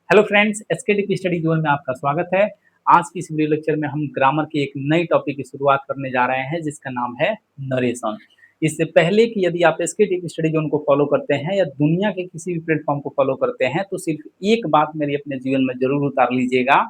Hello friends, SK study zone में आपका स्वागत है। आज की इस वीडियो लेक्चर में हम ग्रामर के एक नई टॉपिक की शुरुआत करने जा रहे हैं जिसका नाम है नरेशन। इससे पहले कि यदि आप एसके स्टडी जोन को फॉलो करते हैं या दुनिया के किसी भी प्लेटफॉर्म को फॉलो करते हैं तो सिर्फ एक बात मेरी अपने जीवन में जरूर उतार लीजिएगा,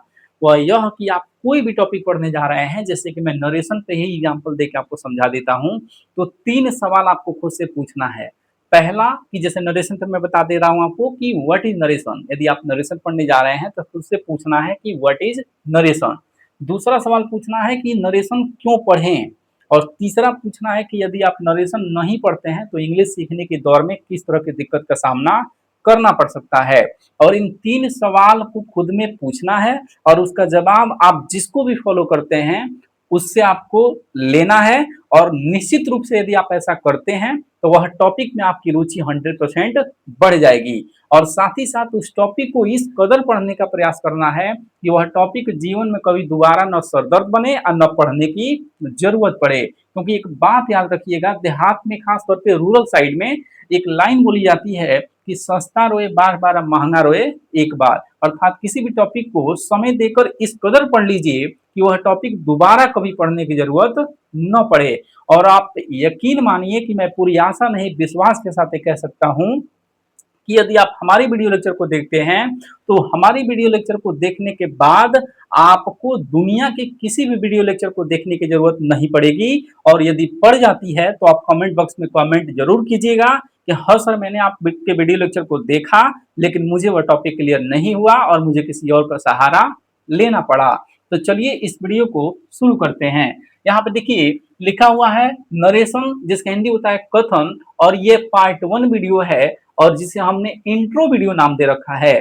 वह यह कि आप कोई भी टॉपिक पढ़ने जा रहे हैं, जैसे कि मैं नरेशन पे ही एग्जाम्पल देकर आपको समझा देता हूँ, तो 3 सवाल आपको खुद से पूछना है। पहला कि जैसे नरेशन पे मैं बता दे रहा हूँ आपको कि व्हाट इज नरेशन। यदि आप नरेशन पढ़ने जा रहे हैं तो खुद से पूछना है कि व्हाट इज नरेशन। दूसरा सवाल पूछना है कि नरेशन क्यों पढ़ें। और तीसरा पूछना है कि यदि आप नरेशन नहीं पढ़ते हैं तो इंग्लिश सीखने के दौर में किस तरह की दिक्कत का सामना करना पड़ सकता है। और इन 3 सवाल को खुद में पूछना है और उसका जवाब आप जिसको भी फॉलो करते हैं उससे आपको लेना है। और निश्चित रूप से यदि आप ऐसा करते हैं तो वह टॉपिक में आपकी रुचि 100% बढ़ जाएगी। और साथ ही साथ उस टॉपिक को इस कदर पढ़ने का प्रयास करना है कि वह टॉपिक जीवन में कभी दोबारा न सरदर्द बने और न पढ़ने की जरूरत पड़े। क्योंकि एक बात याद रखिएगा, देहात में खास तौर पे रूरल साइड में एक लाइन बोली जाती है कि सस्ता रोए बार बार, महंगा रोए एक बार। अर्थात किसी भी टॉपिक को समय देकर इस कदर पढ़ लीजिए कि वह टॉपिक दोबारा कभी पढ़ने की जरूरत न पड़े। और आप यकीन मानिए कि मैं पूरी आशा नहीं विश्वास के साथ कह सकता हूं कि यदि आप हमारी वीडियो लेक्चर को देखते हैं तो हमारी वीडियो लेक्चर को देखने के बाद आपको दुनिया के किसी भी वीडियो लेक्चर को देखने की जरूरत नहीं पड़ेगी। और यदि पड़ जाती है तो आप कमेंट बॉक्स में कमेंट जरूर कीजिएगा कि हाँ सर, मैंने आपके वीडियो लेक्चर को देखा लेकिन मुझे वह टॉपिक क्लियर नहीं हुआ और मुझे किसी और का सहारा लेना पड़ा। तो चलिए इस वीडियो को शुरू करते हैं। यहाँ पे देखिए लिखा हुआ है नरेशन, जिसका हिंदी होता है कथन, और ये पार्ट 1 वीडियो है और जिसे हमने इंट्रो वीडियो नाम दे रखा है।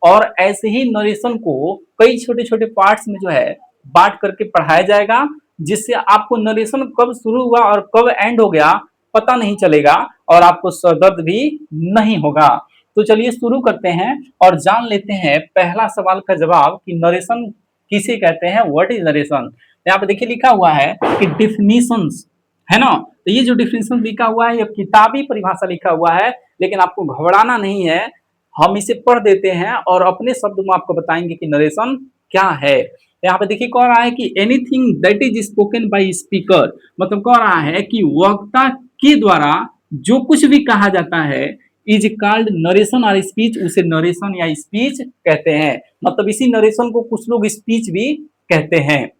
और ऐसे ही नरेशन को कई छोटे छोटे पार्ट्स में जो है बांट करके पढ़ाया जाएगा, जिससे आपको नरेशन कब शुरू हुआ और कब एंड हो गया पता नहीं चलेगा और आपको सरदर्द भी नहीं होगा। तो चलिए शुरू करते हैं और जान लेते हैं पहला सवाल का जवाब कि नरेशन किसे कहते हैं, व्हाट इज नरेशन। यहाँ पे देखिए लिखा हुआ है कि डिफिनीशंस, है ना। तो ये जो डिफिनीशन लिखा हुआ है ये किताबी परिभाषा लिखा हुआ है, लेकिन आपको घबराना नहीं है। हम इसे पढ़ देते हैं और अपने शब्द में आपको बताएंगे कि नरेशन क्या है। यहाँ पे देखिए कह रहा है कि anything that is spoken by speaker, मतलब कह रहा है कि वक्ता के द्वारा जो कुछ भी कहा जाता है इज कॉल्ड नरेशन और स्पीच, उसे नरेशन या स्पीच कहते हैं। मतलब इसी नरेशन को कुछ लोग स्पीच भी कहते हैं।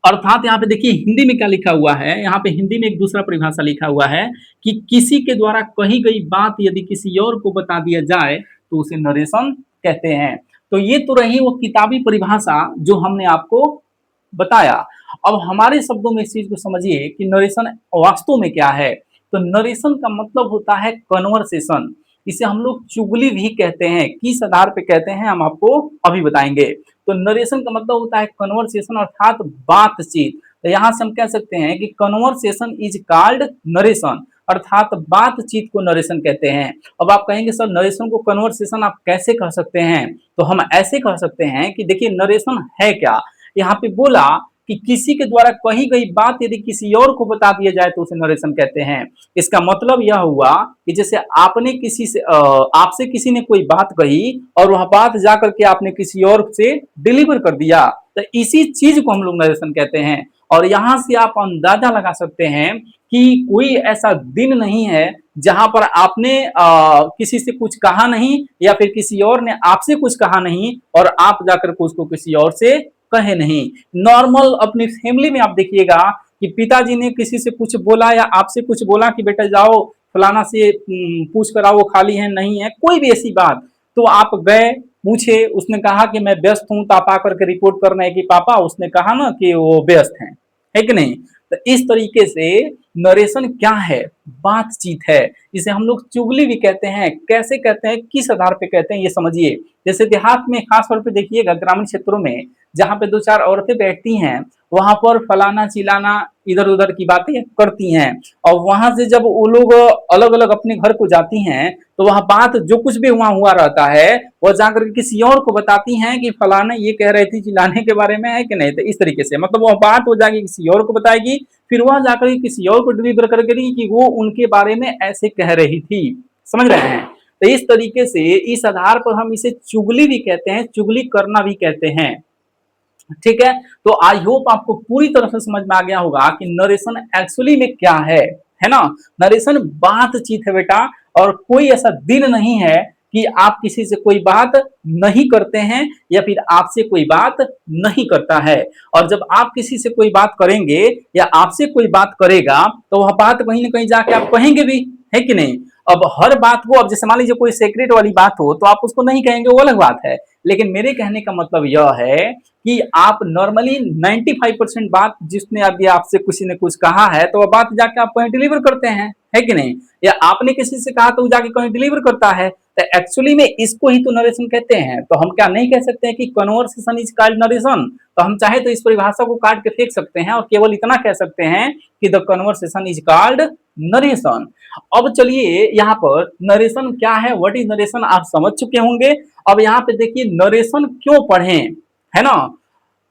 अर्थात यहाँ पे देखिए हिंदी में क्या लिखा हुआ है, यहाँ पे हिंदी में एक दूसरा परिभाषा लिखा हुआ है कि किसी के द्वारा कही गई बात यदि किसी और को बता दिया जाए तो उसे नरेशन कहते हैं। तो ये तो रही वो किताबी परिभाषा जो हमने आपको बताया। अब हमारे शब्दों में इस चीज को समझिए कि नरेशन वास्तव में क्या है। तो नरेशन का मतलब होता है कन्वर्सेशन। इसे हम लोग चुगली भी कहते हैं। किस आधार पे कहते हैं हम आपको अभी बताएंगे। तो नरेशन का मतलब होता है कन्वर्सेशन अर्थात बातचीत। तो यहाँ से हम कह सकते हैं कि कन्वर्सेशन इज कॉल्ड नरेशन, अर्थात बातचीत को नरेशन कहते हैं। अब आप कहेंगे सर नरेशन को कन्वर्सेशन आप कैसे कह सकते हैं। तो हम ऐसे कह सकते हैं कि देखिए नरेशन है क्या। यहाँ पे बोला कि किसी के द्वारा कही गई बात यदि किसी और को बता दिया जाए तो उसे नरेशन कहते हैं। इसका मतलब यह हुआ कि जैसे आपने किसी से आपसे किसी ने कोई बात कही और वह बात जाकर के आपने किसी और से डिलीवर कर दिया, तो इसी चीज को हम लोग नरेशन कहते हैं। और यहां से आप अंदाजा लगा सकते हैं कि कोई ऐसा दिन नहीं है जहां पर आपने किसी से कुछ कहा नहीं या फिर किसी और ने आपसे कुछ कहा नहीं और आप जाकर के उसको किसी और से कहे नहीं। नॉर्मल अपनी फैमिली में आप देखिएगा कि पिताजी ने किसी से कुछ बोला या आपसे कुछ बोला कि बेटा जाओ फलाना से पूछ कर आओ खाली है नहीं है, कोई भी ऐसी बात, तो आप गए पूछे, उसने कहा कि मैं व्यस्त हूं, तो आप आकर के रिपोर्ट करना है कि पापा उसने कहा ना कि वो व्यस्त है कि नहीं। तो इस तरीके से नरेशन क्या है, बातचीत है। इसे हम लोग चुगली भी कहते हैं। कैसे कहते हैं, किस आधार पे कहते हैं ये समझिए। जैसे देहात में खास तौर पे देखिएगा, ग्रामीण क्षेत्रों में जहां पे दो चार औरतें बैठती हैं वहां पर फलाना चिलाना इधर उधर की बातें करती हैं। और वहां से जब वो लोग अलग अलग अपने घर को जाती हैं तो वह बात जो कुछ भी वहां हुआ रहता है वह जाकर के किसी और को बताती हैं कि फलाना ये कह रही थी चिल्लाने के बारे में, है कि नहीं। तो इस तरीके से मतलब वह बात हो जाएगी किसी और को बताएगी, फिर वह जाकर किसी और को डिलीवर कर करेगी कि वो उनके बारे में ऐसे कह रही थी। समझ रहे हैं। तो इस तरीके से इस आधार पर हम इसे चुगली भी कहते हैं, चुगली करना भी कहते हैं। ठीक है, तो आई होप आपको पूरी तरह से समझ में आ गया होगा कि नरेशन एक्चुअली में क्या है ना। नरेशन बातचीत है बेटा, और कोई ऐसा दिन नहीं है कि आप किसी से कोई बात नहीं करते हैं या फिर आपसे कोई बात नहीं करता है। और जब आप किसी से कोई बात करेंगे या आपसे कोई बात करेगा तो वह बात कहीं ना कहीं जाके आप कहेंगे भी, है कि नहीं। अब हर बात को, अब जैसे मान लीजिए कोई सीक्रेट वाली बात हो तो आप उसको नहीं कहेंगे, वो अलग बात है। लेकिन मेरे कहने का मतलब यह है कि आप नॉर्मली 95% बात जिसने अभी आपसे किसी ने कुछ कहा है तो वह बात जाके आप कहीं डिलीवर करते हैं, है कि नहीं। या आपने किसी से कहा तो वो जाके कहीं डिलीवर करता है। तो एक्चुअली में इसको ही तो नरेशन कहते हैं। तो हम क्या नहीं कह सकते हैं कि कन्वर्सेशन इज कॉल्ड नरेशन। तो हम चाहे तो इस परिभाषा को काट के फेंक सकते हैं और केवल इतना कह सकते हैं कि the conversation is called narration. अब चलिए यहाँ पर नरेशन क्या है, व्हाट इज नरेशन, आप समझ चुके होंगे। अब यहाँ पे देखिए नरेशन क्यों पढ़ें, है ना।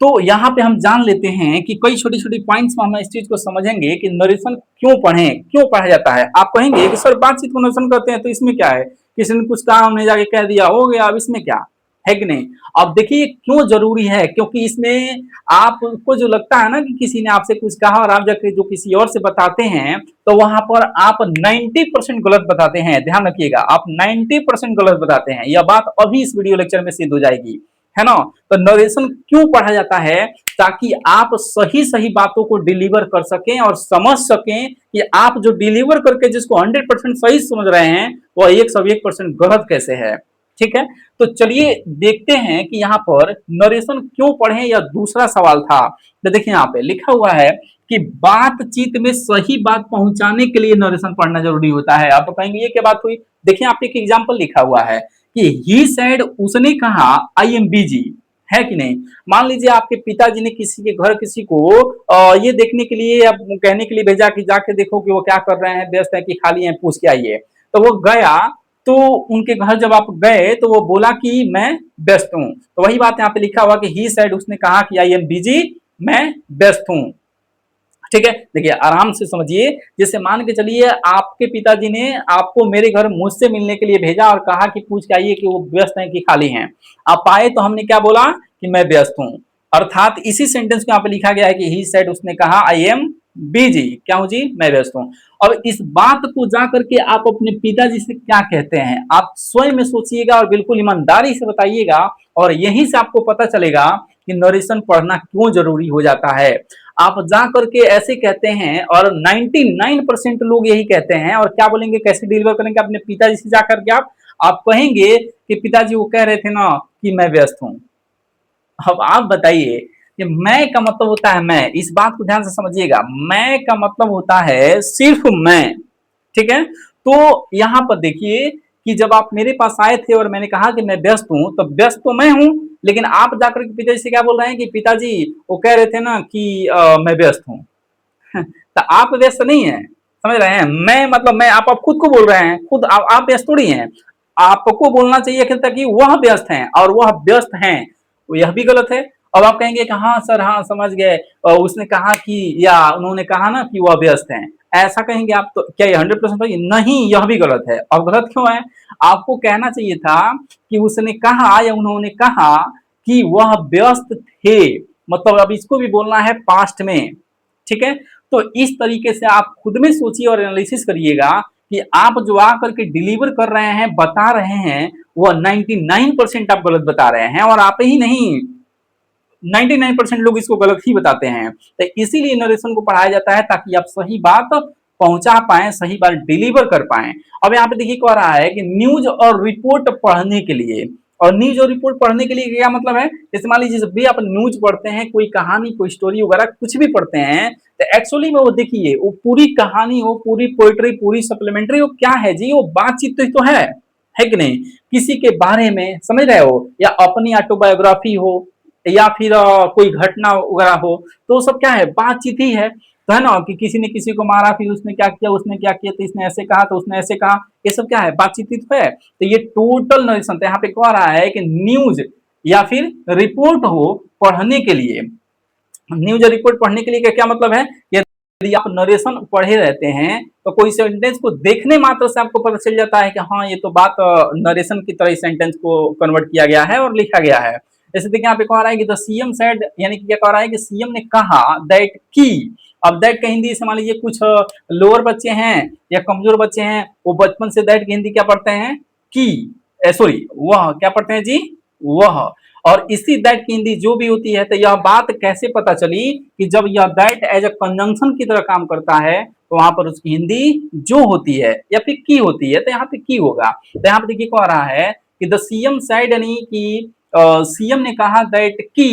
तो यहाँ पे हम जान लेते हैं कि कई छोटी छोटी पॉइंट्स में हम इस चीज को समझेंगे कि नरेशन क्यों पढ़ें, क्यों पढ़ा जाता है। आप कहेंगे कि सर बातचीत को नरेशन करते हैं तो इसमें क्या है, किसी ने कुछ कहा हमने जाके कह दिया हो गया, अब इसमें क्या है कि नहीं। अब देखिए क्यों जरूरी है, क्योंकि इसमें आपको जो लगता है ना कि किसी ने आपसे कुछ कहा और आप जाके जो किसी और से बताते हैं तो वहां पर आप 90% गलत बताते हैं। ध्यान रखिएगा, आप 90% गलत बताते हैं। यह बात अभी इस वीडियो लेक्चर में सिद्ध हो जाएगी, है ना। तो नरेशन क्यों पढ़ा जाता है, ताकि आप सही सही बातों को डिलीवर कर सकें और समझ सकें कि आप जो डिलीवर करके जिसको 100% सही समझ रहे हैं वो 101% गलत कैसे है। ठीक है, तो चलिए देखते हैं कि यहाँ पर नरेशन क्यों पढ़ें, यह दूसरा सवाल था। तो देखिए यहाँ पे लिखा हुआ है कि बातचीत में सही बात पहुंचाने के लिए नरेशन पढ़ना जरूरी होता है। आप कहेंगे ये क्या बात हुई। देखिए आप एक एग्जाम्पल लिखा हुआ है कि ही सेड, उसने कहा आई एम बिजी, है कि नहीं। मान लीजिए आपके पिताजी ने किसी के घर किसी को ये देखने के लिए या कहने के लिए भेजा कि जाके देखो कि वो क्या कर रहे हैं, व्यस्त है कि खाली है, पूछ के आइए। तो वो गया, तो उनके घर जब आप गए तो वो बोला कि मैं व्यस्त हूं। तो वही बात यहाँ पे लिखा हुआ कि ही सेड, उसने कहा कि आई एम बिजी, मैं व्यस्त हूं। ठीक है, देखिए आराम से समझिए। जैसे मान के चलिए आपके पिताजी ने आपको मेरे घर मुझसे मिलने के लिए भेजा और कहा कि पूछ के आइए कि वो व्यस्त हैं कि खाली हैं। आप आए तो हमने क्या बोला कि मैं व्यस्त हूं। अर्थात इसी सेंटेंस को यहाँ पे लिखा गया है कि ही सेड, उसने कहा आई एम बिजी, क्या हूं जी, मैं व्यस्त हूं। अब इस बात को जाकर के आप अपने पिताजी से क्या कहते हैं, आप स्वयं में सोचिएगा और बिल्कुल ईमानदारी से बताइएगा। और यहीं से आपको पता चलेगा कि नरेशन पढ़ना क्यों जरूरी हो जाता है। आप जा करके ऐसे कहते हैं और 99% लोग यही कहते हैं। और क्या बोलेंगे, कैसे डिलीवर करेंगे अपने पिताजी से जाकर के आप कहेंगे कि पिताजी वो कह रहे थे ना कि मैं व्यस्त हूं। अब आप बताइए कि मैं का मतलब होता है मैं, इस बात को ध्यान से समझिएगा। मैं का मतलब होता है सिर्फ मैं। ठीक है, तो यहां पर देखिए कि जब आप मेरे पास आए थे और मैंने कहा कि मैं व्यस्त हूं, तो व्यस्त तो मैं हूं, लेकिन आप जाकर के पिताजी से क्या बोल रहे हैं कि पिताजी वो कह रहे थे ना कि मैं व्यस्त हूं। तो आप व्यस्त नहीं है, समझ रहे हैं। मैं मतलब मैं, आप खुद को बोल रहे हैं, खुद आप व्यस्त थोड़ी हैं। आपको बोलना चाहिए कि वह व्यस्त हैं और वह व्यस्त हैं, यह भी गलत है। अब आप कहेंगे कि हाँ सर, हाँ समझ गए, उसने कहा कि, या उन्होंने कहा ना कि वह व्यस्त हैं, ऐसा कहेंगे आप तो क्या ये 100% सही नहीं, यह भी गलत है। अब गलत क्यों है, आपको कहना चाहिए था कि उसने कहा या उन्होंने कहा कि वह व्यस्त थे। मतलब अब इसको भी बोलना है पास्ट में। ठीक है, तो इस तरीके से आप खुद में सोचिए और एनालिसिस करिएगा कि आप जो आकर के डिलीवर कर रहे हैं, बता रहे हैं, वह 99% आप गलत बता रहे हैं। और आप ही नहीं, 99% लोग इसको गलत ही बताते हैं। तो इसीलिए नरेशन को पढ़ाया जाता है ताकि आप सही बात पहुंचा पाए, सही बात डिलीवर कर पाए। अब यहाँ पे देखिए कह रहा है कि न्यूज और रिपोर्ट पढ़ने के लिए। और न्यूज और रिपोर्ट पढ़ने के लिए क्या मतलब है, जैसे मान लीजिए जब भी आप न्यूज पढ़ते हैं, कोई कहानी, कोई स्टोरी वगैरह कुछ भी पढ़ते हैं, तो एक्चुअली में वो देखिए वो पूरी कहानी हो, पूरी पोइट्री, पूरी सप्लीमेंट्री हो, क्या है जी, वो बातचीत तो है कि नहीं। किसी के बारे में समझ रहे हो, या अपनी ऑटोबायोग्राफी हो, या फिर कोई घटना वगैरह हो, तो वो सब क्या है, बातचीत ही है। तो है ना कि किसी ने किसी को मारा, फिर उसने क्या किया, उसने क्या किया, तो इसने ऐसे कहा, तो उसने ऐसे कहा, ये सब क्या है, बातचीत ही तो है। तो ये टोटल नरेशन। तो यहाँ पे कह रहा है कि न्यूज या फिर रिपोर्ट हो पढ़ने के लिए, न्यूज रिपोर्ट पढ़ने के लिए क्या क्या मतलब है, ये यदि आप नरेशन पढ़े रहते हैं तो कोई सेंटेंस को देखने मात्र से आपको पता चल जाता है कि हाँ ये तो बात नरेशन की तरह सेंटेंस को कन्वर्ट किया गया है और लिखा गया है। जैसे देखिए यहाँ पे कह रहा है कि द सीएम सेड, यानी कि क्या कह रहा है कि सीएम ने कहा दैट की। अब दैट का हिंदी से मान लीजिए कुछ लोअर बच्चे हैं या कमजोर बच्चे हैं, वो बचपन से दैट की हिंदी क्या पढ़ते हैं, की, सॉरी वह क्या पढ़ते हैं जी, वह। और इसी दैट की हिंदी जो भी होती है, तो यह बात कैसे पता चली कि जब यह दैट एज अ कंजंक्शन की तरह काम करता है तो वहां पर उसकी हिंदी जो होती है या फिर की होती है, तो यहाँ पे की होगा। तो यहाँ पे देखिए कह रहा है कि द सीएम सेड, यानी कि सीएम ने कहा दैट की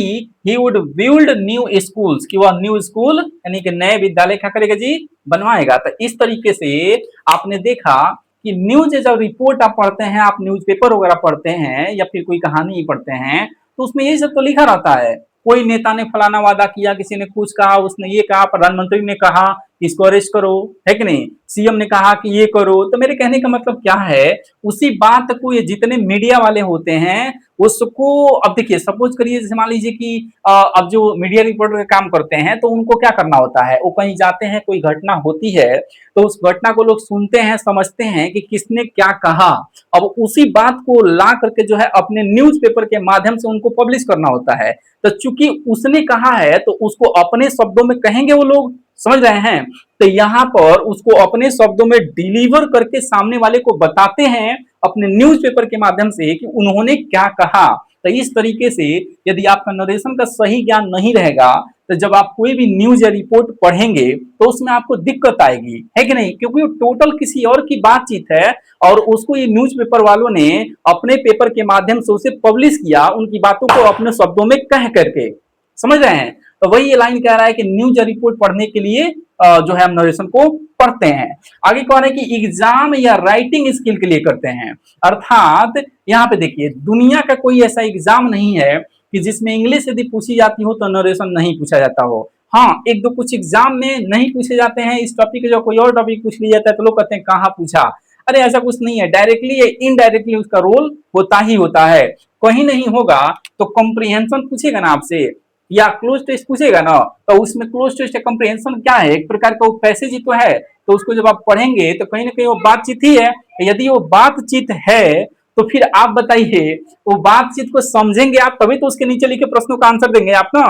he would build new schools, कि वह न्यू स्कूल यानी कि नए विद्यालय क्या करेगा जी, बनवाएगा। तो इस तरीके से आपने देखा कि न्यूज जब रिपोर्ट आप पढ़ते हैं, आप न्यूज़पेपर वगैरह पढ़ते हैं या फिर कोई कहानी पढ़ते हैं, तो उसमें यही सब तो लिखा रहता है। कोई नेता ने फलाना वादा किया, किसी ने कुछ कहा, उसने ये कहा, प्रधानमंत्री ने कहा इसको अरेस्ट करो, है कि नहीं, सीएम ने कहा कि ये करो। तो मेरे कहने का मतलब क्या है, उसी बात को ये जितने मीडिया वाले होते हैं उसको, अब देखिए सपोज करिए जैसे मान लीजिए कि अब जो मीडिया रिपोर्टर का काम करते हैं तो उनको क्या करना होता है, वो कहीं जाते हैं, कोई घटना होती है तो उस घटना को लोग सुनते हैं, समझते हैं कि किसने क्या कहा, अब उसी बात को ला करके जो है अपने न्यूज़पेपर के माध्यम से उनको पब्लिश करना होता है। तो चूंकि उसने कहा है तो उसको अपने शब्दों में कहेंगे वो लोग, समझ रहे हैं। तो यहाँ पर उसको अपने शब्दों में डिलीवर करके सामने वाले को बताते हैं अपने न्यूज़पेपर के माध्यम से कि उन्होंने क्या कहा। तो इस तरीके से यदि आपका नरेशन का सही ज्ञान नहीं रहेगा तो जब आप कोई भी न्यूज या रिपोर्ट पढ़ेंगे तो उसमें आपको दिक्कत आएगी, है कि नहीं, क्योंकि वो टोटल किसी और की बातचीत है और उसको ये न्यूज़पेपर वालों ने अपने पेपर के माध्यम से उसे पब्लिश किया, उनकी बातों को अपने शब्दों में कह करके, समझ रहे हैं। तो वही ये लाइन कह रहा है कि न्यूज या रिपोर्ट पढ़ने के लिए जो है हम नरेशन को पढ़ते हैं। आगे कह रहे हैं कि एग्जाम या राइटिंग स्किल के लिए करते हैं, अर्थात यहाँ पे देखिए दुनिया का कोई ऐसा एग्जाम नहीं है कि जिसमें इंग्लिश यदि पूछी जाती हो तो नरेशन नहीं पूछा जाता हो। हाँ, एक दो कुछ एग्जाम में नहीं पूछे जाते हैं इस टॉपिक, जो कोई और टॉपिक पूछ लिया जाता है तो लोग कहते हैं कहाँ पूछा। अरे ऐसा कुछ नहीं है, डायरेक्टली या इनडायरेक्टली उसका रोल होता ही होता है। कहीं नहीं होगा तो कॉम्प्रिहेंशन पूछेगा ना आपसे या क्लोज टेस्ट पूछेगा ना, तो उसमें क्लोज टेस्ट या कॉम्प्रिहेंशन क्या है, एक प्रकार का वो पैसेज ही तो है। तो उसको जब आप पढ़ेंगे तो कहीं ना कहीं वो बातचीत ही है। यदि वो बातचीत है तो फिर आप बताइए, वो बातचीत को समझेंगे आप तभी तो उसके नीचे लिखे प्रश्नों का आंसर देंगे आप ना।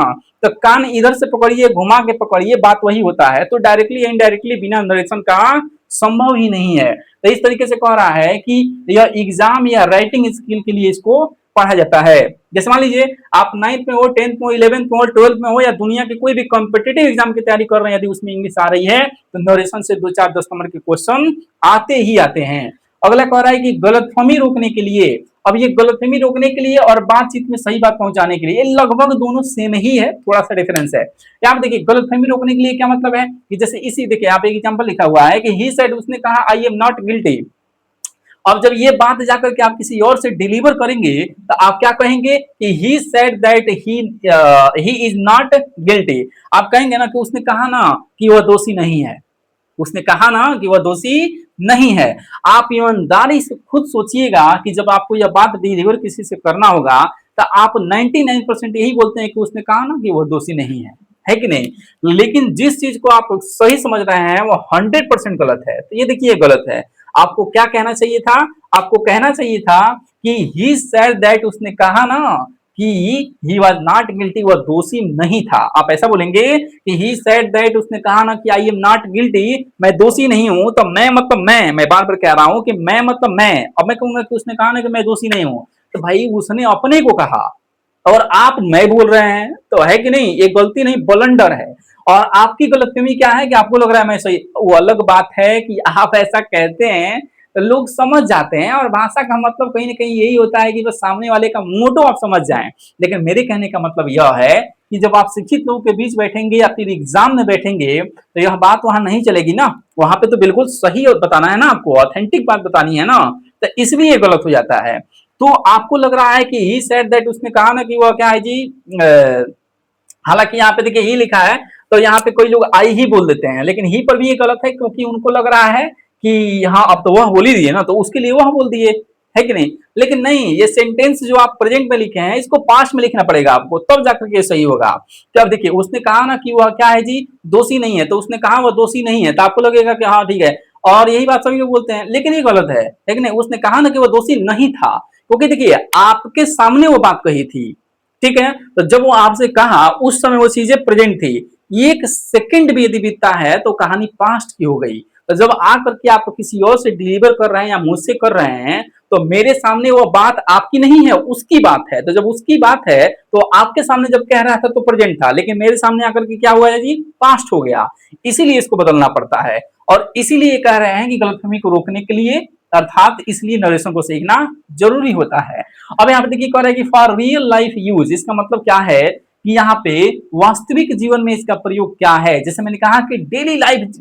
तो कान इधर से पकड़िए, घुमा के पकड़िए, बात वही होता है। तो डायरेक्टली या इनडायरेक्टली बिना नरेशन का संभव ही नहीं है। तो इस तरीके से कह रहा है कि यह एग्जाम या राइटिंग स्किल के लिए इसको पढ़ा जाता है। जैसे मान लीजिए आप 9th में हो, 10th में हो, 11th में हो, 12th में हो या दुनिया के कोई भी कॉम्पिटिटिव एग्जाम की तैयारी कर रहे हैं, यदि उसमें इंग्लिश आ रही है तो नरेशन से 2 4 10 नंबर के क्वेश्चन आते ही आते हैं। अगला कह रहा है कि गलतफहमी रोकने के लिए, अब ये गलतफहमी रोकने के लिए और बातचीत में सही बात पहुंचाने के लिए, ये लगभग दोनों सेम ही है, थोड़ा सा डिफरेंस है। यहाँ पे देखिए गलतफहमी रोकने के लिए क्या मतलब है कि जैसे इसी देखिए यहाँ पे एक एग्जांपल लिखा हुआ है कि ही सेड, उसने कहा आई एम नॉट गिल्टी। अब जब ये बात जाकर के आप किसी और से डिलीवर करेंगे तो आप क्या कहेंगे कि he said that he is not guilty. आप कहेंगे ना कि उसने कहा ना कि वह दोषी नहीं है, उसने कहा ना कि वह दोषी नहीं है। आप ईमानदारी से खुद सोचिएगा कि जब आपको यह बात डिलीवर किसी से करना होगा तो आप 99% यही बोलते हैं कि उसने कहा ना कि वह दोषी नहीं है कि नहीं। लेकिन जिस चीज को आप सही समझ रहे हैं वो 100% गलत है। तो ये देखिए गलत है। आपको क्या कहना चाहिए था, आपको कहना चाहिए था कि ही सेड दैट, उसने कहा ना कि ही वॉज नॉट गिल्टी, वह दोषी नहीं था। आप ऐसा बोलेंगे कि ही सेड दैट, उसने कहा ना कि आई एम नॉट गिल्टी, मैं दोषी नहीं हूं। तो मैं मतलब मैं बार बार कह रहा हूं कि मैं मतलब मैं, अब मैं कहूंगा कि उसने कहा ना कि मैं दोषी नहीं हूं, तो भाई उसने अपने को कहा और आप मैं बोल रहे हैं, तो है कि नहीं, ये गलती नहीं ब्लंडर है। और आपकी गलतफहमी क्या है कि आपको लग रहा है मैं सही, वो अलग बात है कि आप ऐसा कहते हैं तो लोग समझ जाते हैं। और भाषा का मतलब कहीं ना कहीं यही होता है कि बस सामने वाले का मोटो आप समझ जाएं। लेकिन मेरे कहने का मतलब यह है कि जब आप शिक्षित लोगों के बीच बैठेंगे या फिर एग्जाम में बैठेंगे तो यह बात वहां नहीं चलेगी ना, वहां पे तो बिल्कुल सही बताना है ना, आपको ऑथेंटिक बात बतानी है ना। तो इसलिए ये गलत हो जाता है। तो आपको लग रहा है कि ही सेड दैट, उसने कहा ना कि वह क्या है जी, हालांकि यहाँ पे देखिए ही लिखा है तो यहाँ पे कोई लोग आई ही बोल देते हैं, लेकिन ही पर भी ये गलत है क्योंकि उनको लग रहा है कि हाँ अब तो वह बोल ही दिए ना, तो उसके लिए वह बोल दिए। है कि नहीं? लेकिन नहीं, ये सेंटेंस जो आप प्रेजेंट में लिखे हैं इसको पास्ट में लिखना पड़ेगा आपको, तब जाकर के सही होगा। तो अब देखिए उसने कहा ना कि वह क्या है जी, दोषी नहीं है, तो उसने कहा वह दोषी नहीं है, तो आपको लगेगा कि हाँ ठीक है, और यही बात सभी लोग बोलते हैं, लेकिन ये गलत है कि नहीं? उसने कहा ना कि वह दोषी नहीं था, क्योंकि देखिए आपके सामने वो बात कही थी, ठीक है? तो जब वो आपसे कहा उस समय वो चीजें प्रेजेंट थी, एक सेकंड भी यदि बीतता है तो कहानी पास्ट की हो गई। तो जब आकर के आप किसी और से डिलीवर कर रहे हैं या मुझसे कर रहे हैं, तो मेरे सामने वो बात आपकी नहीं है, उसकी बात है। तो जब उसकी बात है तो आपके सामने जब कह रहा था तो प्रेजेंट था, लेकिन मेरे सामने आकर के क्या हुआ है जी, पास्ट हो गया। इसीलिए इसको बदलना पड़ता है, और इसीलिए कह रहे हैं कि गलतफहमी को रोकने के लिए, अर्थात इसलिए नरेशन को सीखना जरूरी होता है। अब यहाँ पे देखिए कह रहा है कि फॉर रियल लाइफ यूज, इसका मतलब क्या है कि यहाँ पे वास्तविक जीवन में इसका प्रयोग क्या है। जैसे मैंने कहा कि डेली लाइफ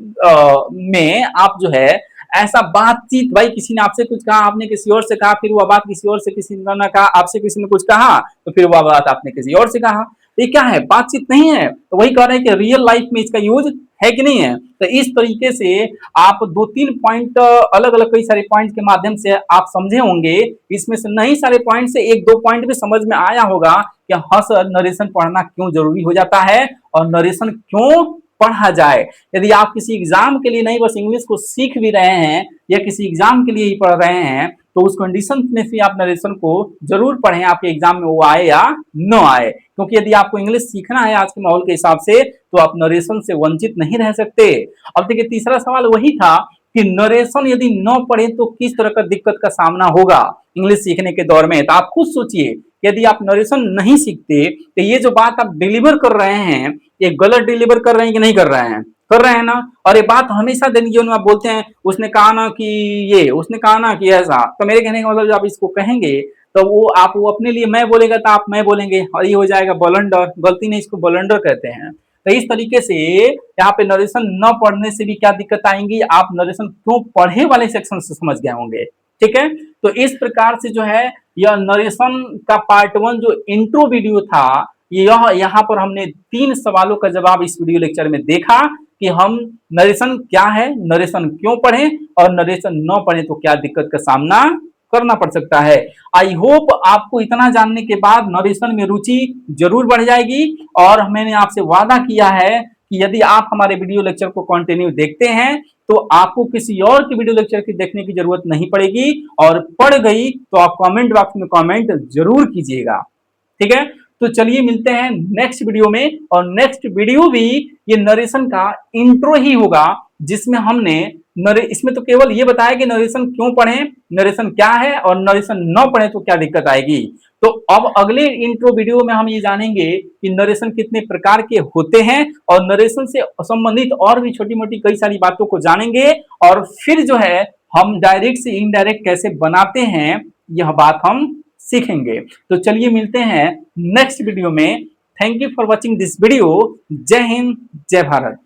में आप जो है ऐसा बातचीत, भाई किसी ने आपसे कुछ कहा, आपने किसी और से कहा, फिर वह बात किसी और से किसी ने कहा, आपसे किसी ने कुछ कहा, तो फिर वह बात आपने किसी और से कहा, ये क्या है, बातचीत नहीं है। तो वही कह रहे हैं कि रियल लाइफ में इसका यूज है कि नहीं है। तो इस तरीके से आप दो तीन पॉइंट, अलग अलग कई सारे पॉइंट के माध्यम से आप समझे होंगे, इसमें से नहीं सारे पॉइंट से एक दो पॉइंट भी समझ में आया होगा कि हाँ सर नरेशन पढ़ना क्यों जरूरी हो जाता है और नरेशन क्यों पढ़ा जाए। यदि आप किसी एग्जाम के लिए नहीं बस इंग्लिश को सीख भी रहे हैं या किसी एग्जाम के लिए ही पढ़ रहे हैं, तो उस कंडीशन में से आप नरेशन को जरूर पढ़ें, आपके एग्जाम में वो आए या न आए। क्योंकि यदि आपको इंग्लिश सीखना है आज के माहौल के हिसाब से, तो आप नरेशन से वंचित नहीं रह सकते। अब देखिए तीसरा सवाल वही था कि नरेशन यदि न पढ़े तो किस तरह का दिक्कत का सामना होगा इंग्लिश सीखने के दौर में। तो आप खुद सोचिए, यदि आप नरेशन नहीं सीखते तो ये जो बात आप डिलीवर कर रहे हैं, ये गलत डिलीवर कर रहे हैं कि नहीं कर रहे हैं, कर रहे हैं ना। और ये बात हमेशा दैनिक जीवन में आप बोलते हैं, उसने कहा ना कि ये, उसने कहा ना कि ऐसा, तो मेरे कहने का मतलब जब आप इसको कहेंगे तो वो आप वो अपने लिए मैं बोलेगा तो आप मैं बोलेंगे, और ये हो जाएगा बलंडर, गलती नहीं इसको बलंडर कहते हैं। तो इस तरीके से यहाँ पे नरेशन न पढ़ने से भी क्या दिक्कत आएंगी, आप नरेशन क्यों पढ़े वाले सेक्शन से समझ गए होंगे, ठीक है। तो इस प्रकार से जो है यह नरेशन का पार्ट 1 जो इंट्रो वीडियो था, यह यहाँ पर हमने 3 सवालों का जवाब इस वीडियो लेक्चर में देखा कि हम नरेशन क्या है, नरेशन क्यों पढ़ें, और नरेशन न पढ़ें तो क्या दिक्कत का सामना करना पड़ सकता है। आई होप आपको इतना जानने के बाद नरेशन में रुचि जरूर बढ़ जाएगी, और मैंने आपसे वादा किया है कि यदि आप हमारे वीडियो लेक्चर को कंटिन्यू देखते हैं तो आपको किसी और की वीडियो लेक्चर की देखने की जरूरत नहीं पड़ेगी, और पड़ गई तो आप कमेंट बॉक्स में कमेंट जरूर कीजिएगा, ठीक है। तो चलिए मिलते हैं नेक्स्ट वीडियो में, और नेक्स्ट वीडियो भी ये नरेशन का इंट्रो ही होगा, जिसमें हमने इसमें तो केवल ये बताया कि नरेशन क्यों पढ़ें, नरेशन क्या है, और नरेशन न पढ़े तो क्या दिक्कत आएगी। तो अब अगले इंट्रो वीडियो में हम ये जानेंगे कि नरेशन कितने प्रकार के होते हैं, और नरेशन से संबंधित और भी छोटी मोटी कई सारी बातों को जानेंगे, और फिर जो है हम डायरेक्ट से इनडायरेक्ट कैसे बनाते हैं यह बात हम सीखेंगे। तो चलिए मिलते हैं नेक्स्ट वीडियो में। Thank you for watching this video. जय हिंद, जय भारत।